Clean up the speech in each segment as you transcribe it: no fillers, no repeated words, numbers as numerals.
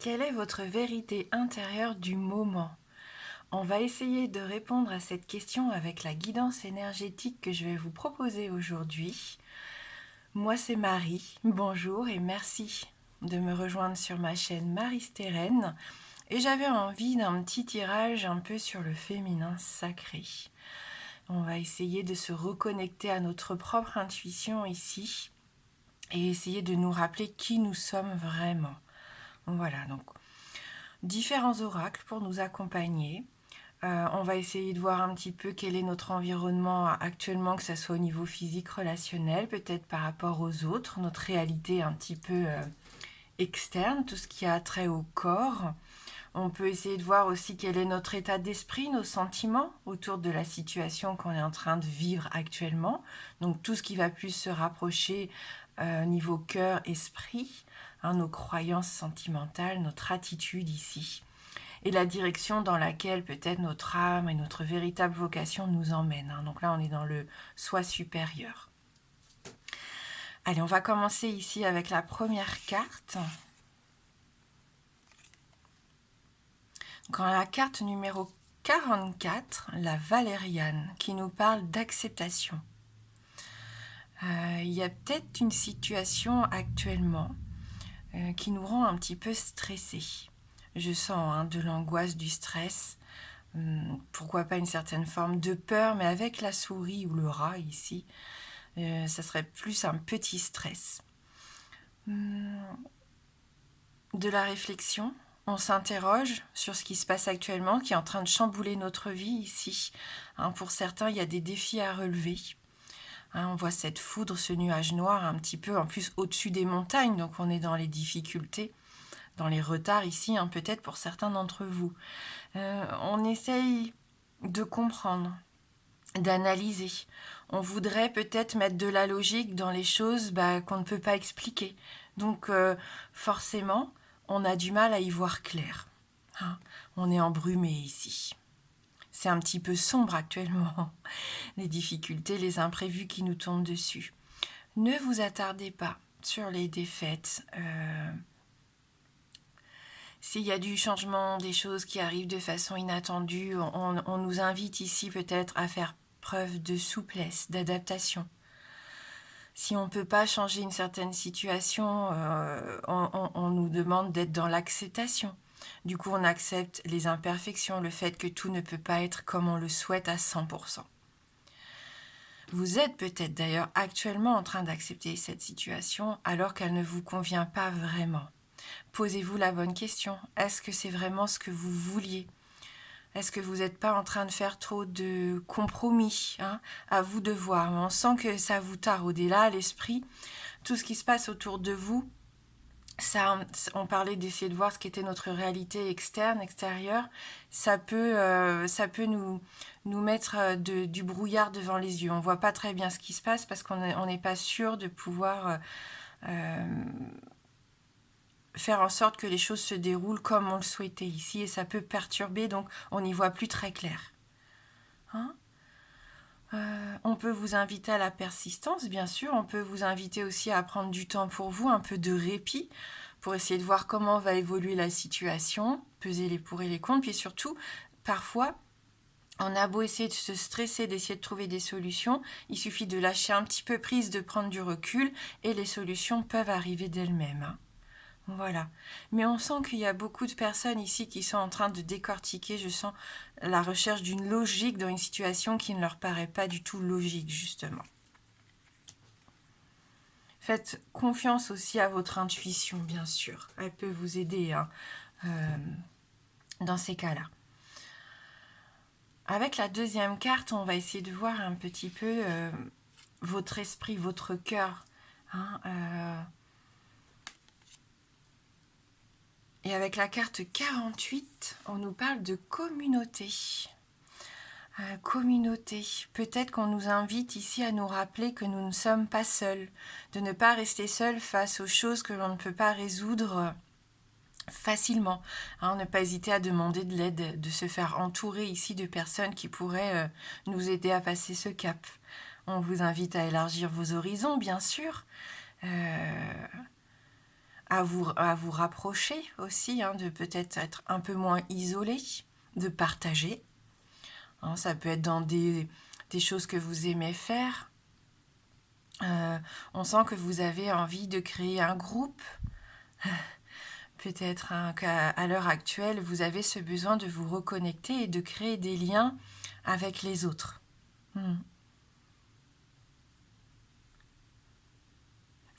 Quelle est votre vérité intérieure du moment? On va essayer de répondre à cette question avec la guidance énergétique que je vais vous proposer aujourd'hui. Moi, c'est Marie. Bonjour et merci de me rejoindre sur ma chaîne Marie Stérène. Et j'avais envie d'un petit tirage un peu sur le féminin sacré. On va essayer de se reconnecter à notre propre intuition ici et essayer de nous rappeler qui nous sommes vraiment. Voilà, donc différents oracles pour nous accompagner. On va essayer de voir un petit peu quel est notre environnement actuellement, que ce soit au niveau physique, relationnel, peut-être par rapport aux autres, notre réalité un petit peu externe, tout ce qui a trait au corps. On peut essayer de voir aussi quel est notre état d'esprit, nos sentiments autour de la situation qu'on est en train de vivre actuellement. Donc tout ce qui va plus se rapprocher niveau cœur, esprit, nos croyances sentimentales, notre attitude ici. Et la direction dans laquelle peut-être notre âme et notre véritable vocation nous emmènent. Donc là, on est dans le soi supérieur. Allez, on va commencer ici avec la première carte. Quand la carte numéro 44, la Valériane, qui nous parle d'acceptation. Il y a peut-être une situation actuellement qui nous rend un petit peu stressés. Je sens de l'angoisse, du stress, pourquoi pas une certaine forme de peur, mais avec la souris ou le rat ici, ça serait plus un petit stress. De la réflexion, on s'interroge sur ce qui se passe actuellement, qui est en train de chambouler notre vie ici. Pour certains, il y a des défis à relever. On voit cette foudre, ce nuage noir un petit peu en plus au-dessus des montagnes, donc on est dans les difficultés, dans les retards ici, peut-être pour certains d'entre vous. On essaye de comprendre, d'analyser. On voudrait peut-être mettre de la logique dans les choses qu'on ne peut pas expliquer. Donc forcément, on a du mal à y voir clair. On est embrumé ici. C'est un petit peu sombre actuellement, les difficultés, les imprévus qui nous tombent dessus. Ne vous attardez pas sur les défaites. S'il y a du changement, des choses qui arrivent de façon inattendue, on nous invite ici peut-être à faire preuve de souplesse, d'adaptation. Si on ne peut pas changer une certaine situation, on nous demande d'être dans l'acceptation. Du coup, on accepte les imperfections, le fait que tout ne peut pas être comme on le souhaite à 100%. Vous êtes peut-être d'ailleurs actuellement en train d'accepter cette situation alors qu'elle ne vous convient pas vraiment. Posez-vous la bonne question. Est-ce que c'est vraiment ce que vous vouliez ? Est-ce que vous n'êtes pas en train de faire trop de compromis ? À vous de voir. On sent que ça vous taraude. Et là, l'esprit, tout ce qui se passe autour de vous, ça, on parlait d'essayer de voir ce qu'était notre réalité externe, extérieure. Ça peut nous mettre du brouillard devant les yeux. On ne voit pas très bien ce qui se passe parce qu'on n'est pas sûr de pouvoir faire en sorte que les choses se déroulent comme on le souhaitait ici, et ça peut perturber, donc on n'y voit plus très clair. On peut vous inviter à la persistance, bien sûr, on peut vous inviter aussi à prendre du temps pour vous, un peu de répit, pour essayer de voir comment va évoluer la situation, peser les pour et les contre, puis surtout, parfois, on a beau essayer de se stresser, d'essayer de trouver des solutions, il suffit de lâcher un petit peu prise, de prendre du recul, et les solutions peuvent arriver d'elles-mêmes. Voilà. Mais on sent qu'il y a beaucoup de personnes ici qui sont en train de décortiquer, je sens la recherche d'une logique dans une situation qui ne leur paraît pas du tout logique, justement. Faites confiance aussi à votre intuition, bien sûr. Elle peut vous aider dans ces cas-là. Avec la deuxième carte, on va essayer de voir un petit peu votre esprit, votre cœur. Et avec la carte 48, on nous parle de communauté. Communauté. Peut-être qu'on nous invite ici à nous rappeler que nous ne sommes pas seuls, de ne pas rester seuls face aux choses que l'on ne peut pas résoudre facilement. Ne pas hésiter à demander de l'aide, de se faire entourer ici de personnes qui pourraient nous aider à passer ce cap. On vous invite à élargir vos horizons, bien sûr. à vous rapprocher aussi, hein, de peut-être être un peu moins isolé, de partager. Hein, ça peut être dans des choses que vous aimez faire. On sent que vous avez envie de créer un groupe. Peut-être hein, qu'à l'heure actuelle, vous avez ce besoin de vous reconnecter et de créer des liens avec les autres.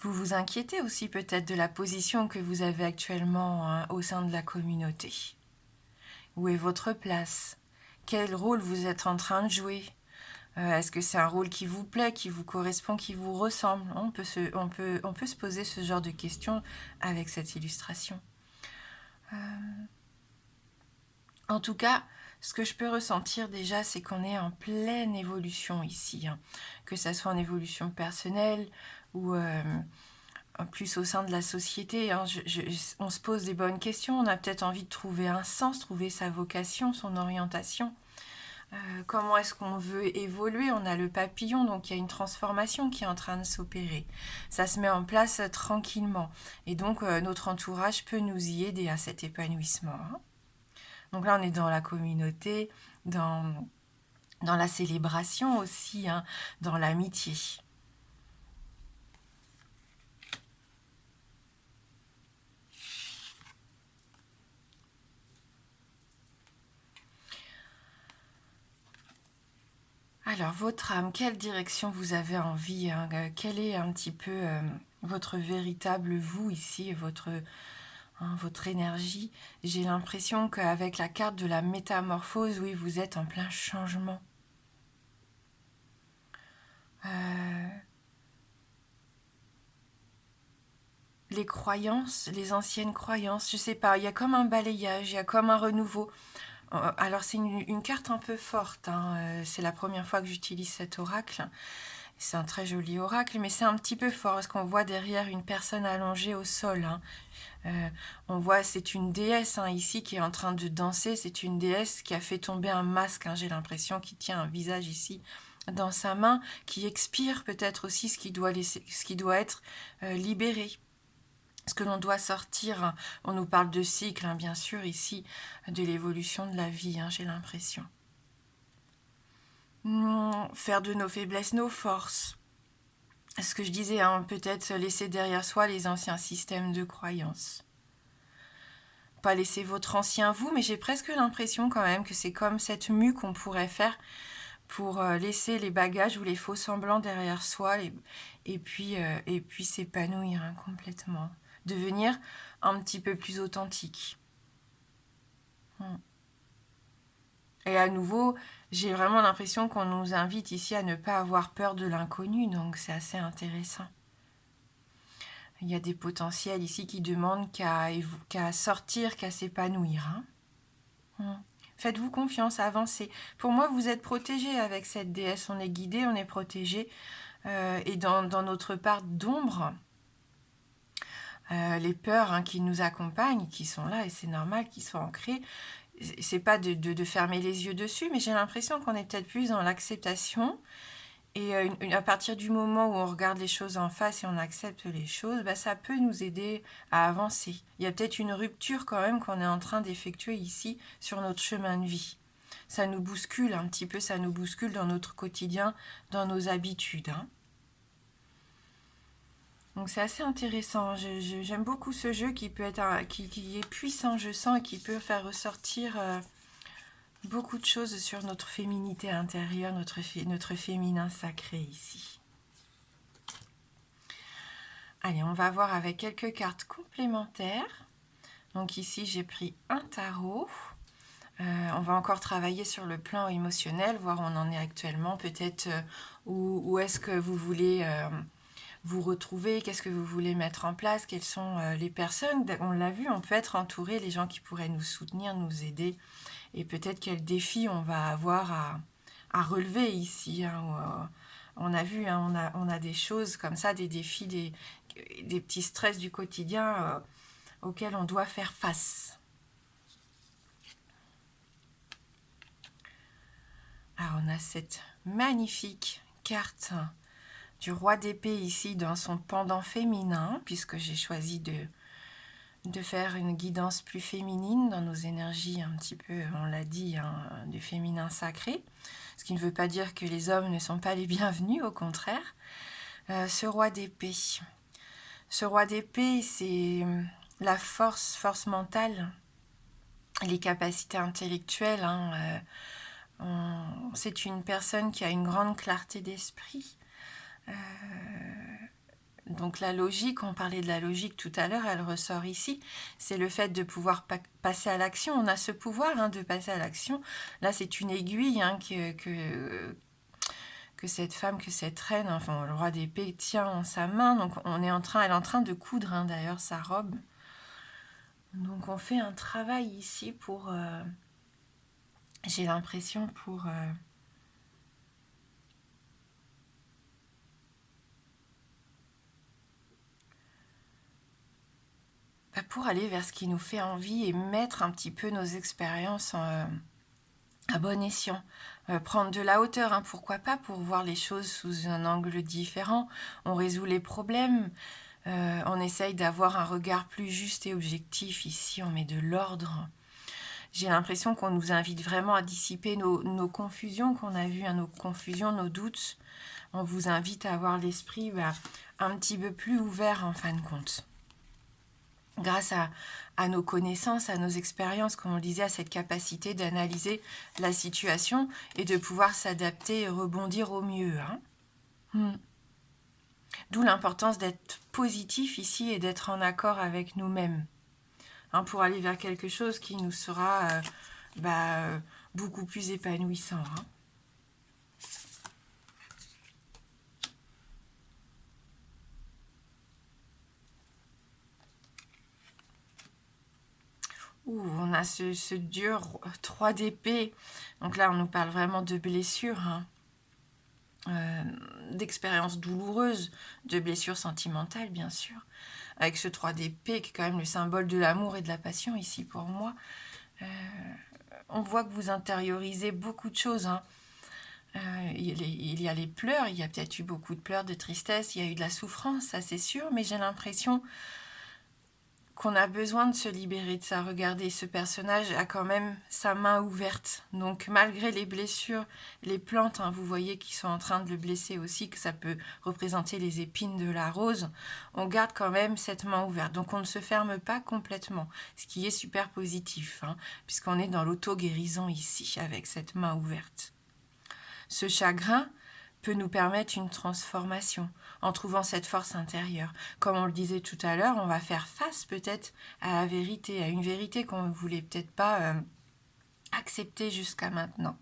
Vous vous inquiétez aussi peut-être de la position que vous avez actuellement hein, au sein de la communauté. Où est votre place? Quel rôle vous êtes en train de jouer? Est-ce que c'est un rôle qui vous plaît, qui vous correspond, qui vous ressemble? On peut se poser ce genre de questions avec cette illustration. En tout cas, ce que je peux ressentir déjà, c'est qu'on est en pleine évolution ici. Hein. Que ça soit en évolution personnelle ou plus au sein de la société. Hein. On se pose des bonnes questions, on a peut-être envie de trouver un sens, trouver sa vocation, son orientation. Comment est-ce qu'on veut évoluer? On a le papillon, donc il y a une transformation qui est en train de s'opérer. Ça se met en place tranquillement. Et donc notre entourage peut nous y aider à cet épanouissement. Hein. Donc là, on est dans la communauté, dans la célébration aussi, hein, dans l'amitié. Alors, votre âme, quelle direction vous avez envie hein, quel est un petit peu votre véritable vous ici, votre énergie? J'ai l'impression qu'avec la carte de la métamorphose, oui, vous êtes en plein changement. Les croyances, les anciennes croyances, je sais pas, il y a comme un balayage, il y a comme un renouveau. Alors c'est une carte un peu forte, hein. C'est la première fois que j'utilise cet oracle. C'est un très joli oracle, mais c'est un petit peu fort parce qu'on voit derrière une personne allongée au sol. Hein. On voit, c'est une déesse hein, ici qui est en train de danser. C'est une déesse qui a fait tomber un masque. Hein, j'ai l'impression qu'il tient un visage ici dans sa main, qui expire peut-être aussi ce qui doit être libéré. Ce que l'on doit sortir, on nous parle de cycle, hein, bien sûr, ici, de l'évolution de la vie, hein, j'ai l'impression. Faire de nos faiblesses nos forces. Ce que je disais, hein, peut-être laisser derrière soi les anciens systèmes de croyances. Pas laisser votre ancien vous, mais j'ai presque l'impression quand même que c'est comme cette mue qu'on pourrait faire pour laisser les bagages ou les faux semblants derrière soi et puis s'épanouir hein, complètement. Devenir un petit peu plus authentique. Et à nouveau, j'ai vraiment l'impression qu'on nous invite ici à ne pas avoir peur de l'inconnu, donc c'est assez intéressant. Il y a des potentiels ici qui demandent qu'à sortir, qu'à s'épanouir. Hein. Faites-vous confiance, avancez. Pour moi, vous êtes protégés avec cette déesse, on est guidé, on est protégé. Et dans notre part d'ombre, les peurs hein, qui nous accompagnent, qui sont là, et c'est normal qu'ils soient ancrés, c'est pas de fermer les yeux dessus, mais j'ai l'impression qu'on est peut-être plus dans l'acceptation. Et à partir du moment où on regarde les choses en face et on accepte les choses, bah, ça peut nous aider à avancer. Il y a peut-être une rupture quand même qu'on est en train d'effectuer ici sur notre chemin de vie. Ça nous bouscule un petit peu, ça nous bouscule dans notre quotidien, dans nos habitudes. Hein. Donc c'est assez intéressant. J'aime beaucoup ce jeu qui peut être qui est puissant, je sens, et qui peut faire ressortir beaucoup de choses sur notre féminité intérieure, notre féminin sacré ici. Allez, on va voir avec quelques cartes complémentaires. Donc ici, j'ai pris un tarot. On va encore travailler sur le plan émotionnel, voir où on en est actuellement, peut-être où est-ce que vous voulez vous retrouver, qu'est-ce que vous voulez mettre en place, quelles sont les personnes. On l'a vu, on peut être entouré, les gens qui pourraient nous soutenir, nous aider, et peut-être quels défis on va avoir à relever ici. Hein, on a vu, hein, on a des choses comme ça, des défis, des petits stress du quotidien auxquels on doit faire face. Alors on a cette magnifique carte du roi d'épée ici dans son pendant féminin, puisque j'ai choisi de faire une guidance plus féminine dans nos énergies un petit peu, on l'a dit, hein, du féminin sacré. Ce qui ne veut pas dire que les hommes ne sont pas les bienvenus, au contraire. Ce roi d'épée. Ce roi d'épée, c'est la force mentale, les capacités intellectuelles. C'est une personne qui a une grande clarté d'esprit. Donc la logique, on parlait de la logique tout à l'heure, elle ressort ici. C'est le fait de pouvoir passer à l'action. On a ce pouvoir de passer à l'action. Là, c'est une aiguille que cette femme, que cette reine, enfin le roi d'épée tient en sa main. Donc elle est en train de coudre d'ailleurs sa robe. Donc on fait un travail ici pour, j'ai l'impression pour aller vers ce qui nous fait envie et mettre un petit peu nos expériences à bon escient. Prendre de la hauteur, pourquoi pas, pour voir les choses sous un angle différent. On résout les problèmes, on essaye d'avoir un regard plus juste et objectif. Ici, on met de l'ordre. J'ai l'impression qu'on nous invite vraiment à dissiper nos confusions qu'on a vues, nos confusions, nos doutes. On vous invite à avoir l'esprit un petit peu plus ouvert en fin de compte. Grâce à nos connaissances, à nos expériences, comme on le disait, à cette capacité d'analyser la situation et de pouvoir s'adapter et rebondir au mieux. D'où l'importance d'être positif ici et d'être en accord avec nous-mêmes, pour aller vers quelque chose qui nous sera beaucoup plus épanouissant. On a ce dieu 3 d'épée. Donc là, on nous parle vraiment de blessures, d'expériences douloureuses, de blessures sentimentales, bien sûr. Avec ce 3 d'épée qui est quand même le symbole de l'amour et de la passion ici pour moi. On voit que vous intériorisez beaucoup de choses. Il y a les pleurs, il y a peut-être eu beaucoup de pleurs, de tristesse, il y a eu de la souffrance, ça c'est sûr, mais j'ai l'impression qu'on a besoin de se libérer de ça. Regardez, ce personnage a quand même sa main ouverte. Donc malgré les blessures, les plantes, vous voyez qui sont en train de le blesser aussi, que ça peut représenter les épines de la rose, on garde quand même cette main ouverte. Donc on ne se ferme pas complètement, ce qui est super positif, puisqu'on est dans l'auto-guérison ici, avec cette main ouverte. Ce chagrin peut nous permettre une transformation en trouvant cette force intérieure. Comme on le disait tout à l'heure, on va faire face peut-être à la vérité, à une vérité qu'on ne voulait peut-être pas accepter jusqu'à maintenant.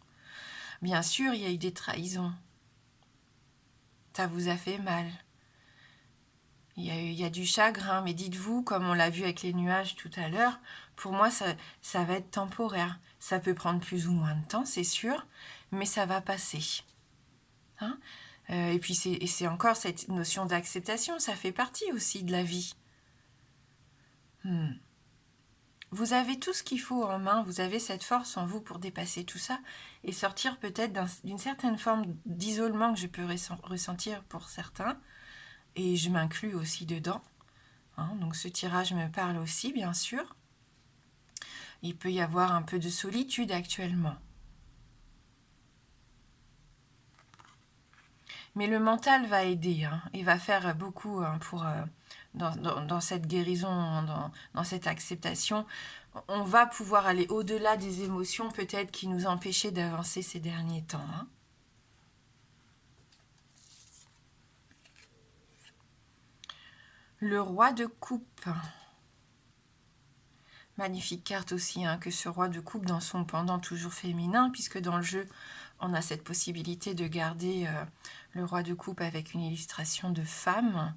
Bien sûr, il y a eu des trahisons. Ça vous a fait mal. Il y a du chagrin, mais dites-vous, comme on l'a vu avec les nuages tout à l'heure, pour moi, ça va être temporaire. Ça peut prendre plus ou moins de temps, c'est sûr, mais ça va passer. Et puis c'est encore cette notion d'acceptation, ça fait partie aussi de la vie. Vous avez tout ce qu'il faut en main, vous avez cette force en vous pour dépasser tout ça et sortir peut-être d'une certaine forme d'isolement que je peux ressentir pour certains, et je m'inclus aussi dedans. Donc ce tirage me parle aussi, bien sûr. Il peut y avoir un peu de solitude actuellement. Mais le mental va aider, et va faire beaucoup pour dans cette guérison, dans cette acceptation. On va pouvoir aller au-delà des émotions peut-être qui nous empêchaient d'avancer ces derniers temps. Le roi de coupe. Magnifique carte aussi, que ce roi de coupe dans son pendant toujours féminin, puisque dans le jeu, on a cette possibilité de garder le roi de coupe avec une illustration de femme.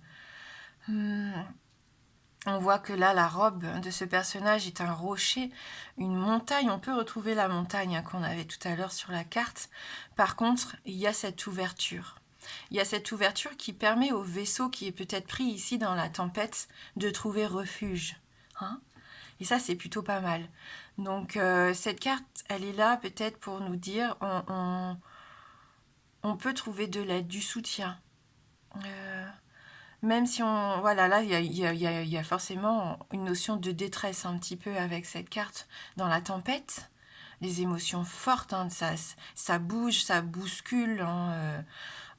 On voit que là, la robe de ce personnage est un rocher, une montagne. On peut retrouver la montagne qu'on avait tout à l'heure sur la carte. Par contre, il y a cette ouverture. Il y a cette ouverture qui permet au vaisseau qui est peut-être pris ici dans la tempête de trouver refuge. Et ça, c'est plutôt pas mal. Donc, cette carte, elle est là peut-être pour nous dire on peut trouver de l'aide, du soutien. Même si on... Voilà, là, il y a forcément une notion de détresse un petit peu avec cette carte dans la tempête. Les émotions fortes, hein, ça bouge, ça bouscule. Hein,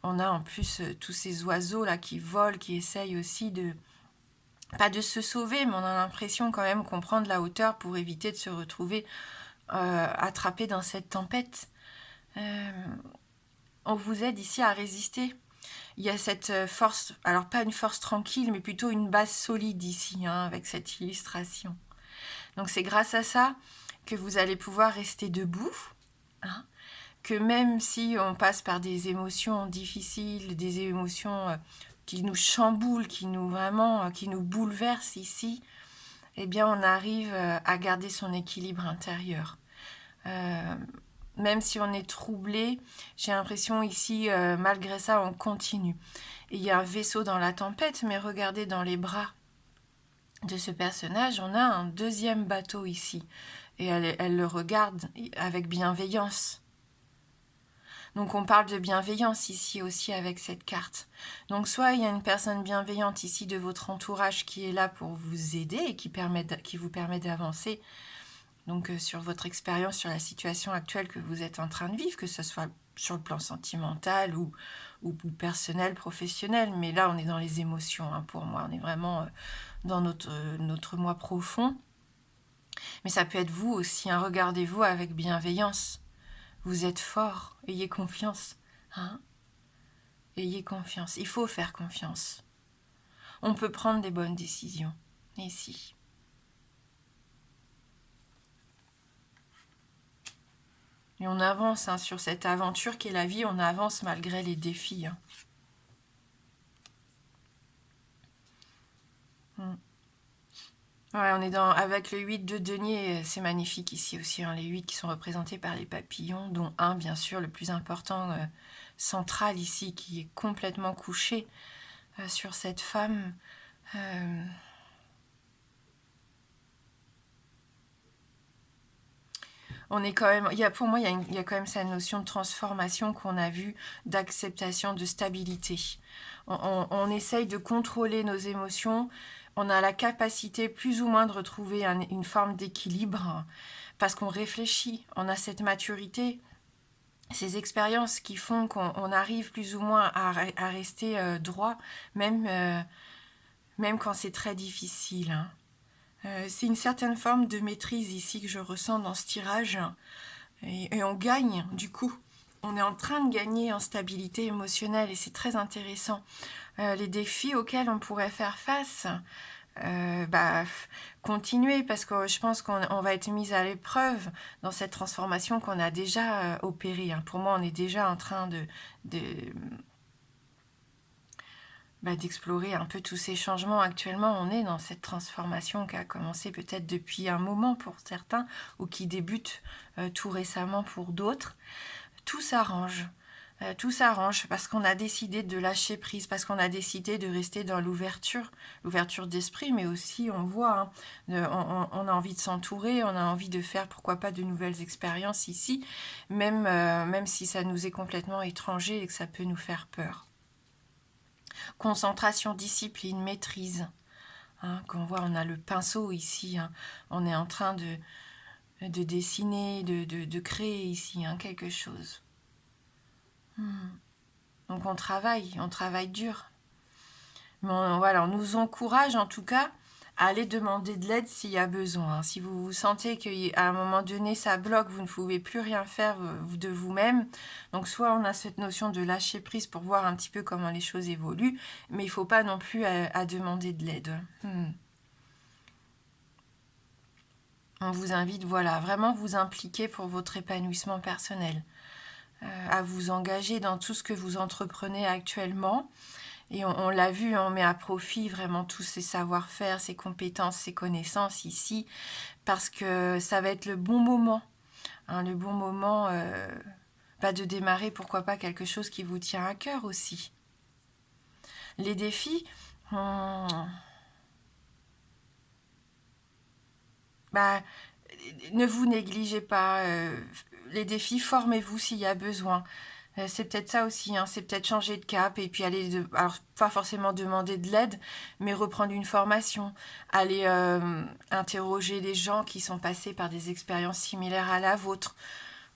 on a en plus tous ces oiseaux là qui volent, qui essayent aussi de... Pas de se sauver, mais on a l'impression quand même qu'on prend de la hauteur pour éviter de se retrouver attrapé dans cette tempête. On vous aide ici à résister. Il y a cette force, alors pas une force tranquille, mais plutôt une base solide ici, hein, avec cette illustration. Donc c'est grâce à ça que vous allez pouvoir rester debout, hein, que même si on passe par des émotions difficiles, des émotions qui nous chamboulent, qui nous vraiment, qui nous bouleversent ici, eh bien on arrive à garder son équilibre intérieur. Même si on est troublé, j'ai l'impression ici, malgré ça, on continue. Et il y a un vaisseau dans la tempête, mais regardez dans les bras de ce personnage, on a un deuxième bateau ici. Et elle le regarde avec bienveillance. Donc on parle de bienveillance ici aussi avec cette carte. Donc soit il y a une personne bienveillante ici de votre entourage qui est là pour vous aider et qui vous permet d'avancer. Donc sur votre expérience, sur la situation actuelle que vous êtes en train de vivre, que ce soit sur le plan sentimental ou personnel, professionnel. Mais là, on est dans les émotions, hein, pour moi. On est vraiment dans notre moi profond. Mais ça peut être vous aussi, hein. Regardez-vous avec bienveillance. Vous êtes fort, ayez confiance. Hein, ayez confiance. Il faut faire confiance. On peut prendre des bonnes décisions ici. Et on avance, hein, sur cette aventure qu'est la vie, on avance malgré les défis. Hein. Ouais, on est avec le 8 de denier, c'est magnifique ici aussi, hein, les 8 qui sont représentés par les papillons, dont un, bien sûr, le plus important, central ici, qui est complètement couché sur cette femme. On est quand même, pour moi, il y a quand même cette notion de transformation qu'on a vue, d'acceptation, de stabilité. On essaye de contrôler nos émotions, on a la capacité plus ou moins de retrouver une forme d'équilibre parce qu'on réfléchit, on a cette maturité, ces expériences qui font qu'on arrive plus ou moins à rester droit, même quand c'est très difficile. Hein. C'est une certaine forme de maîtrise ici que je ressens dans ce tirage. Et on gagne, du coup. On est en train de gagner en stabilité émotionnelle et c'est très intéressant. Les défis auxquels on pourrait faire face, continuer parce que je pense qu'on va être mis à l'épreuve dans cette transformation qu'on a déjà opérée. Hein. Pour moi, on est déjà en train d'explorer un peu tous ces changements. Actuellement, on est dans cette transformation qui a commencé peut-être depuis un moment pour certains ou qui débute tout récemment pour d'autres. Tout s'arrange. Tout s'arrange parce qu'on a décidé de lâcher prise, parce qu'on a décidé de rester dans l'ouverture d'esprit, mais aussi on voit, hein, on a envie de s'entourer, on a envie de faire pourquoi pas de nouvelles expériences ici, même si ça nous est complètement étranger et que ça peut nous faire peur. Concentration, discipline, maîtrise. Hein, qu'on voit, on a le pinceau ici. Hein, on est en train de dessiner, de créer ici hein, quelque chose. Donc on travaille dur. Mais voilà, on nous encourage en tout cas à aller demander de l'aide s'il y a besoin. Si vous sentez qu'à un moment donné ça bloque, vous ne pouvez plus rien faire de vous-même. Donc soit on a cette notion de lâcher prise pour voir un petit peu comment les choses évoluent, mais il ne faut pas non plus à demander de l'aide. On vous invite, voilà, vraiment vous impliquer pour votre épanouissement personnel, à vous engager dans tout ce que vous entreprenez actuellement. Et on l'a vu, on met à profit vraiment tous ces savoir-faire, ces compétences, ces connaissances ici, parce que ça va être le bon moment, hein, le bon moment de démarrer, pourquoi pas, quelque chose qui vous tient à cœur aussi. Les défis, ne vous négligez pas. Les défis, formez-vous s'il y a besoin. C'est peut-être ça aussi, hein, c'est peut-être changer de cap et puis alors pas forcément demander de l'aide, mais reprendre une formation, aller interroger des gens qui sont passés par des expériences similaires à la vôtre,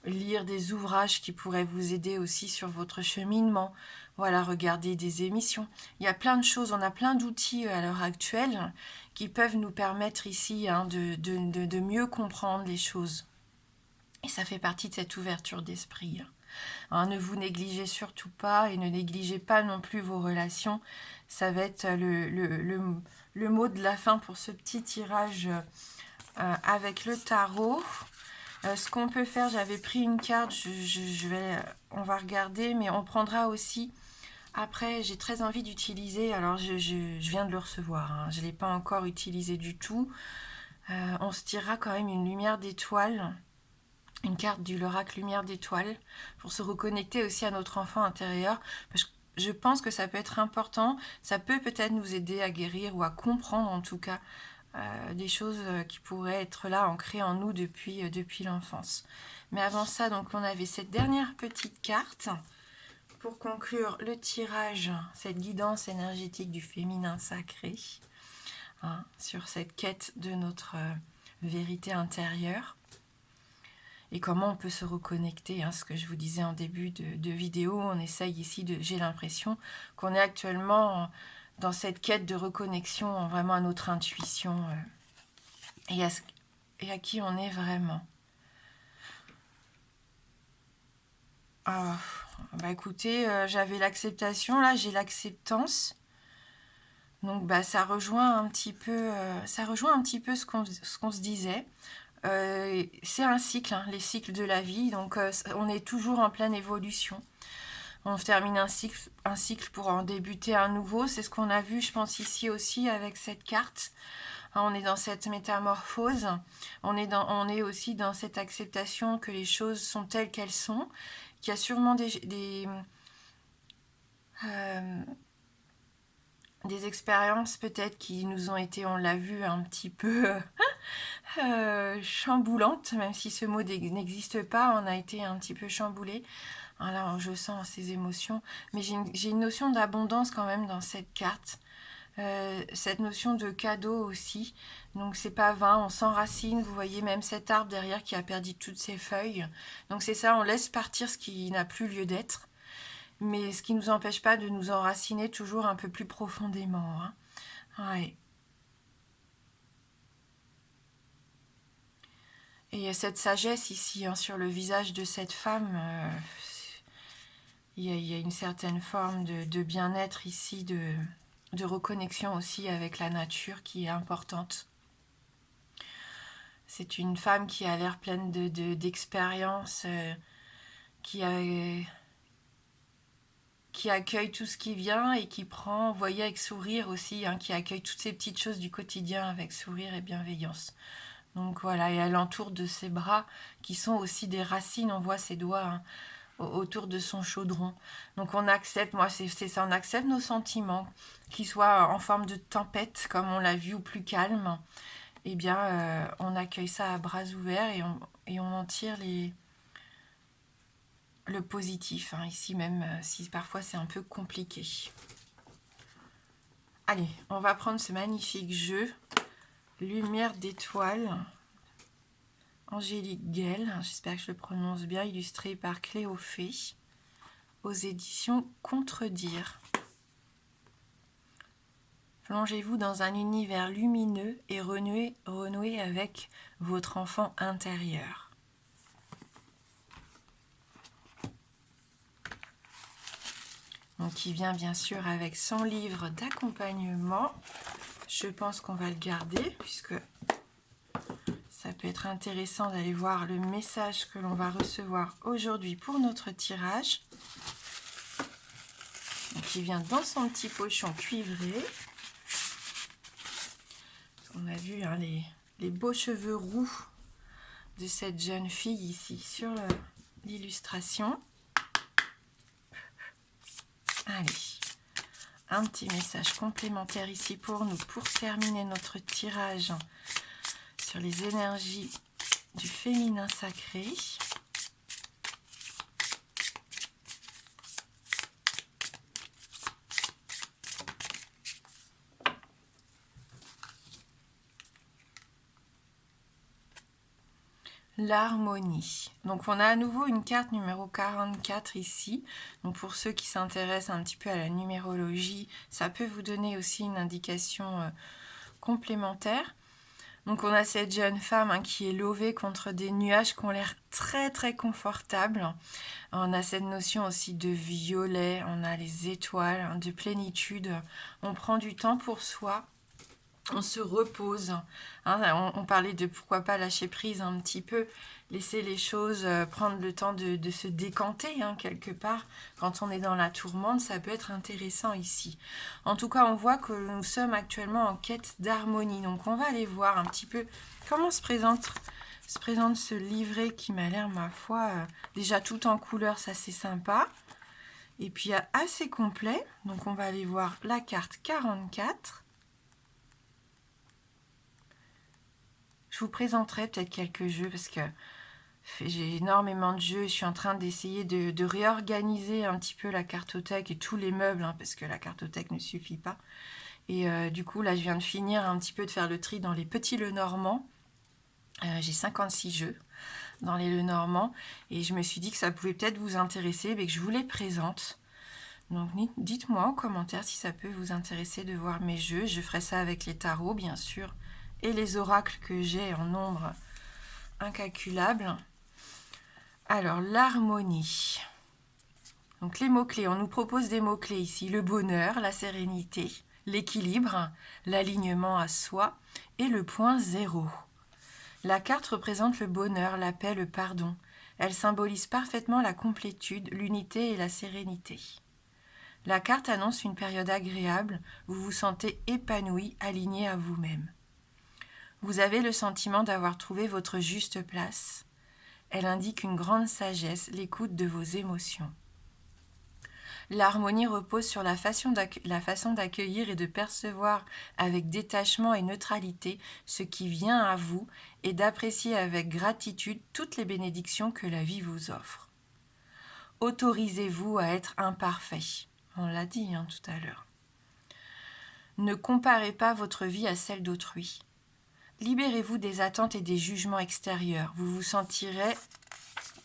lire des ouvrages qui pourraient vous aider aussi sur votre cheminement, voilà, regarder des émissions. Il y a plein de choses, on a plein d'outils à l'heure actuelle qui peuvent nous permettre ici hein, de mieux comprendre les choses. Et ça fait partie de cette ouverture d'esprit. Hein, ne vous négligez surtout pas et ne négligez pas non plus vos relations. Ça va être le mot de la fin pour ce petit tirage avec le tarot. Ce qu'on peut faire, j'avais pris une carte, on va regarder, mais on prendra aussi. Après, j'ai très envie d'utiliser, alors je viens de le recevoir, hein, je ne l'ai pas encore utilisé du tout. On se tirera quand même une lumière d'étoile. Une carte du l'oracle lumière d'étoile pour se reconnecter aussi à notre enfant intérieur parce que je pense que ça peut être important, ça peut peut-être nous aider à guérir ou à comprendre en tout cas des choses qui pourraient être là ancrées en nous depuis l'enfance. Mais avant ça, donc on avait cette dernière petite carte pour conclure le tirage, cette guidance énergétique du féminin sacré hein, sur cette quête de notre vérité intérieure. Et comment on peut se reconnecter, hein, ce que je vous disais en début de vidéo, on essaye ici, j'ai l'impression qu'on est actuellement dans cette quête de reconnexion vraiment à notre intuition et à qui on est vraiment. Bah écoutez, j'avais l'acceptation, là j'ai l'acceptance. Donc bah ça rejoint un petit peu, ce qu'on se disait. C'est un cycle, hein, les cycles de la vie, donc on est toujours en pleine évolution. On termine un cycle pour en débuter un nouveau, c'est ce qu'on a vu, je pense, ici aussi avec cette carte. Hein, on est dans cette métamorphose, on est aussi dans cette acceptation que les choses sont telles qu'elles sont, qu'il y a sûrement des expériences peut-être qui nous ont été, on l'a vu, un petit peu chamboulante, même si ce mot n'existe pas, on a été un petit peu chamboulé. Là, je sens ces émotions, mais j'ai une notion d'abondance quand même dans cette carte. Cette notion de cadeau aussi, donc c'est pas vain, on s'enracine, vous voyez même cet arbre derrière qui a perdu toutes ses feuilles, donc c'est ça, on laisse partir ce qui n'a plus lieu d'être, mais ce qui ne nous empêche pas de nous enraciner toujours un peu plus profondément. Hein. Ouais. Et il y a cette sagesse ici, hein, sur le visage de cette femme. Il y a une certaine forme de bien-être ici, de reconnexion aussi avec la nature qui est importante. C'est une femme qui a l'air pleine d'expérience, qui accueille tout ce qui vient et qui prend, vous voyez, avec sourire aussi, hein, qui accueille toutes ces petites choses du quotidien avec sourire et bienveillance. Donc voilà, et elle entoure de ses bras qui sont aussi des racines, on voit ses doigts hein, autour de son chaudron. Donc on accepte, moi c'est ça, on accepte nos sentiments, qu'ils soient en forme de tempête comme on l'a vu ou plus calme. Eh bien on accueille ça à bras ouverts et on en tire le positif, hein, ici même si parfois c'est un peu compliqué. Allez, on va prendre ce magnifique jeu, lumière d'étoile. Angélique Guel, j'espère que je le prononce bien, illustré par Cléophée, aux éditions Contredire. Plongez-vous dans un univers lumineux et renouez avec votre enfant intérieur. Donc il vient bien sûr avec son livre d'accompagnement. Je pense qu'on va le garder puisque ça peut être intéressant d'aller voir le message que l'on va recevoir aujourd'hui pour notre tirage. Donc, il vient dans son petit pochon cuivré. On a vu hein, les beaux cheveux roux de cette jeune fille ici sur l'illustration. Allez, un petit message complémentaire ici pour nous pour terminer notre tirage sur les énergies du féminin sacré. L'harmonie. Donc on a à nouveau une carte numéro 44 ici. Donc pour ceux qui s'intéressent un petit peu à la numérologie, ça peut vous donner aussi une indication complémentaire. Donc on a cette jeune femme qui est levée contre des nuages qui ont l'air très très confortables. On a cette notion aussi de violet, on a les étoiles, de plénitude. On prend du temps pour soi. On se repose. On parlait de pourquoi pas lâcher prise un petit peu, laisser les choses prendre le temps de se décanter quelque part. Quand on est dans la tourmente, ça peut être intéressant ici. En tout cas, on voit que nous sommes actuellement en quête d'harmonie. Donc on va aller voir un petit peu comment se présente ce livret qui m'a l'air, ma foi, déjà tout en couleur, ça c'est sympa. Et puis assez complet. Donc on va aller voir la carte 44. Je vous présenterai peut-être quelques jeux parce que j'ai énormément de jeux. Je suis en train d'essayer de réorganiser un petit peu la cartothèque et tous les meubles parce que la cartothèque ne suffit pas. Et du coup, là, je viens de finir un petit peu de faire le tri dans les petits Lenormand. J'ai 56 jeux dans les Lenormand et je me suis dit que ça pouvait peut-être vous intéresser et que je vous les présente. Donc dites-moi en commentaire si ça peut vous intéresser de voir mes jeux. Je ferai ça avec les tarots, bien sûr, et les oracles que j'ai en nombre incalculable. Alors, l'harmonie. Donc, les mots-clés. On nous propose des mots-clés ici. Le bonheur, la sérénité, l'équilibre, l'alignement à soi et le point zéro. La carte représente le bonheur, la paix, le pardon. Elle symbolise parfaitement la complétude, l'unité et la sérénité. La carte annonce une période agréable. Vous vous sentez épanoui, aligné à vous-même. Vous avez le sentiment d'avoir trouvé votre juste place. Elle indique une grande sagesse, l'écoute de vos émotions. L'harmonie repose sur la façon d'accueillir et de percevoir avec détachement et neutralité ce qui vient à vous et d'apprécier avec gratitude toutes les bénédictions que la vie vous offre. Autorisez-vous à être imparfait. On l'a dit tout à l'heure. Ne comparez pas votre vie à celle d'autrui. Libérez-vous des attentes et des jugements extérieurs. Vous vous sentirez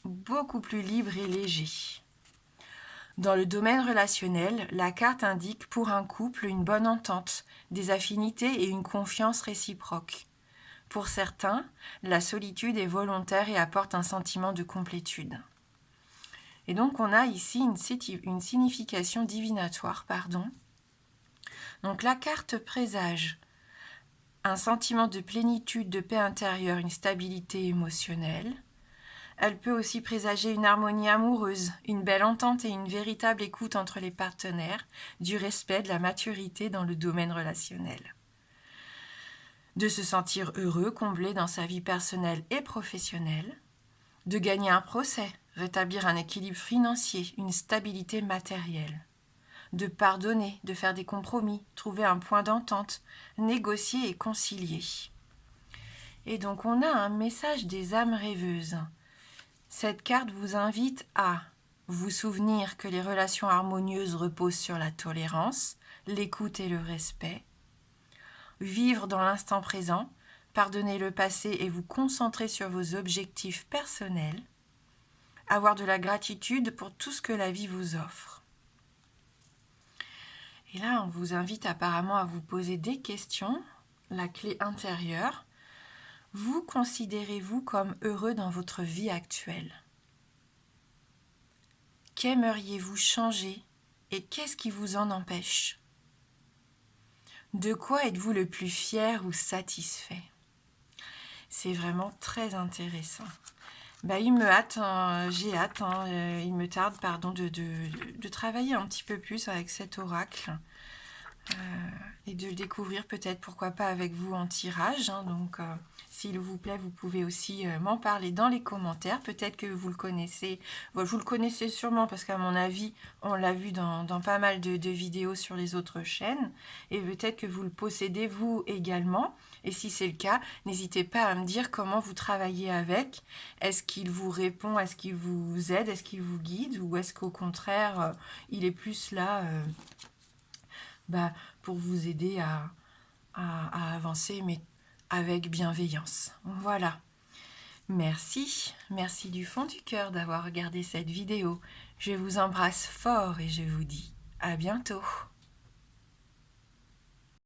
beaucoup plus libre et léger. Dans le domaine relationnel, la carte indique pour un couple une bonne entente, des affinités et une confiance réciproque. Pour certains, la solitude est volontaire et apporte un sentiment de complétude. Et donc on a ici une signification divinatoire, Donc la carte présage un sentiment de plénitude, de paix intérieure, une stabilité émotionnelle. Elle peut aussi présager une harmonie amoureuse, une belle entente et une véritable écoute entre les partenaires, du respect, de la maturité dans le domaine relationnel. De se sentir heureux, comblé dans sa vie personnelle et professionnelle. De gagner un procès, rétablir un équilibre financier, une stabilité matérielle. De pardonner, de faire des compromis, trouver un point d'entente, négocier et concilier. Et donc on a un message des âmes rêveuses. Cette carte vous invite à vous souvenir que les relations harmonieuses reposent sur la tolérance, l'écoute et le respect. Vivre dans l'instant présent, pardonner le passé et vous concentrer sur vos objectifs personnels. Avoir de la gratitude pour tout ce que la vie vous offre. Et là, on vous invite apparemment à vous poser des questions. La clé intérieure. Vous considérez-vous comme heureux dans votre vie actuelle? Qu'aimeriez-vous changer et qu'est-ce qui vous en empêche? De quoi êtes-vous le plus fier ou satisfait? C'est vraiment très intéressant. Il me hâte, j'ai hâte, il me tarde de travailler un petit peu plus avec cet oracle et de le découvrir peut-être, pourquoi pas avec vous en tirage. Donc, s'il vous plaît, vous pouvez aussi m'en parler dans les commentaires. Peut-être que vous le connaissez. Vous le connaissez sûrement parce qu'à mon avis, on l'a vu dans pas mal de vidéos sur les autres chaînes. Et peut-être que vous le possédez vous également. Et si c'est le cas, n'hésitez pas à me dire comment vous travaillez avec. Est-ce qu'il vous répond? Est-ce qu'il vous aide? Est-ce qu'il vous guide? Ou est-ce qu'au contraire, il est plus là pour vous aider à avancer, mais avec bienveillance. Voilà. Merci du fond du cœur d'avoir regardé cette vidéo. Je vous embrasse fort et je vous dis à bientôt.